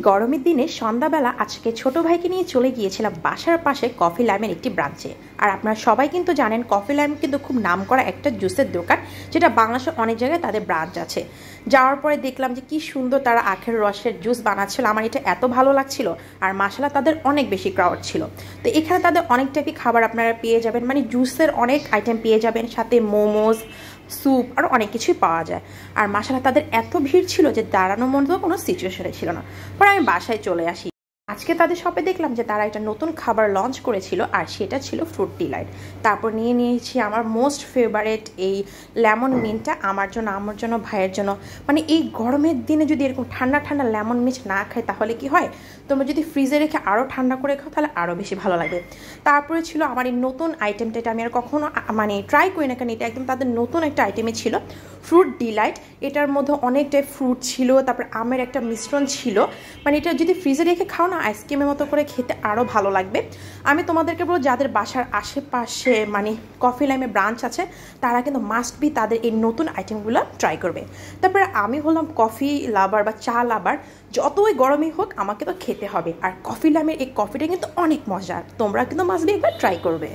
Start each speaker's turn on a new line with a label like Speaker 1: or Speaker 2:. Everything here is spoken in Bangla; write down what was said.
Speaker 1: গরমের দিনে সন্ধ্যাবেলা আজকে ছোট ভাইকে নিয়ে চলে গিয়েছিলাম বাসার পাশে কফি ল্যামের একটি ব্রাঞ্চে। আর আপনারা সবাই কিন্তু জানেন কফি ল্যাম কিন্তু খুব নামকরা একটা জুসের দোকান, যেটা বাংলাদেশে অনেক জায়গায় তাদের ব্রাঞ্চ আছে। যাওয়ার পরে দেখলাম যে কি সুন্দর তারা আখের রসের জুস বানাচ্ছিল, আমার এটা এত ভালো লাগছিল। আর মাশাআল্লাহ তাদের অনেক বেশি ক্রাউড ছিল। তো এখানে তাদের অনেক টাইপের খাবার আপনারা পেয়ে যাবেন, মানে জুসের অনেক আইটেম পেয়ে যাবেন, সাথে মোমোজ, স্যুপ আর অনেক কিছুই পাওয়া যায়। আর মাশাআল্লাহ তাদের এত ভিড় ছিল যে দাঁড়ানোর মতো কোনো সিচুয়েশনে ছিল না। পরে আমি বাসায় চলে আসি। আজকে তাদের শপে দেখলাম যে তারা একটা নতুন খাবার লঞ্চ করেছিল, আর সেটা ছিল ফ্রুট ডিলাইট। তারপর নিয়ে নিয়েছি আমার মোস্ট ফেভারিট এই লেমন মিন্টটা, আমার জন্য ভাইয়ের জন্য। মানে এই গরমের দিনে যদি এরকম ঠান্ডা ঠান্ডা লেমন মিন্ট না খায় তাহলে কি হয়, তোমরা যদি ফ্রিজে রেখে আরও ঠান্ডা করে খাও তাহলে আরও বেশি ভালো লাগবে। তারপরে ছিল আমার এই নতুন আইটেমটা, এটা আমি আর কখনো ট্রাই করি না, কারণ এটা একদম তাদের নতুন একটা আইটেমে ছিল, ফ্রুট ডিলাইট। এটার মধ্যে অনেকটাই ফ্রুট ছিল, তারপর আমের একটা মিশ্রণ ছিল। মানে এটা যদি ফ্রিজে রেখে খাও না, আইসক্রিমের মতো করে খেতে আরও ভালো লাগবে। আমি তোমাদেরকে বলবো যাদের বাসার আশেপাশে কফি ল্যামে ব্রাঞ্চ আছে, তারা কিন্তু মাস্ট বি তাদের এই নতুন আইটেমগুলো ট্রাই করবে। তারপরে আমি হলাম কফি লাভার বা চা লাভার, যতই গরমই হোক আমাকে তো খেতে হবে। আর কফি ল্যামের এই কফিটা কিন্তু অনেক মজার, তোমরা কিন্তু মাস্ট বি একবার ট্রাই করবে।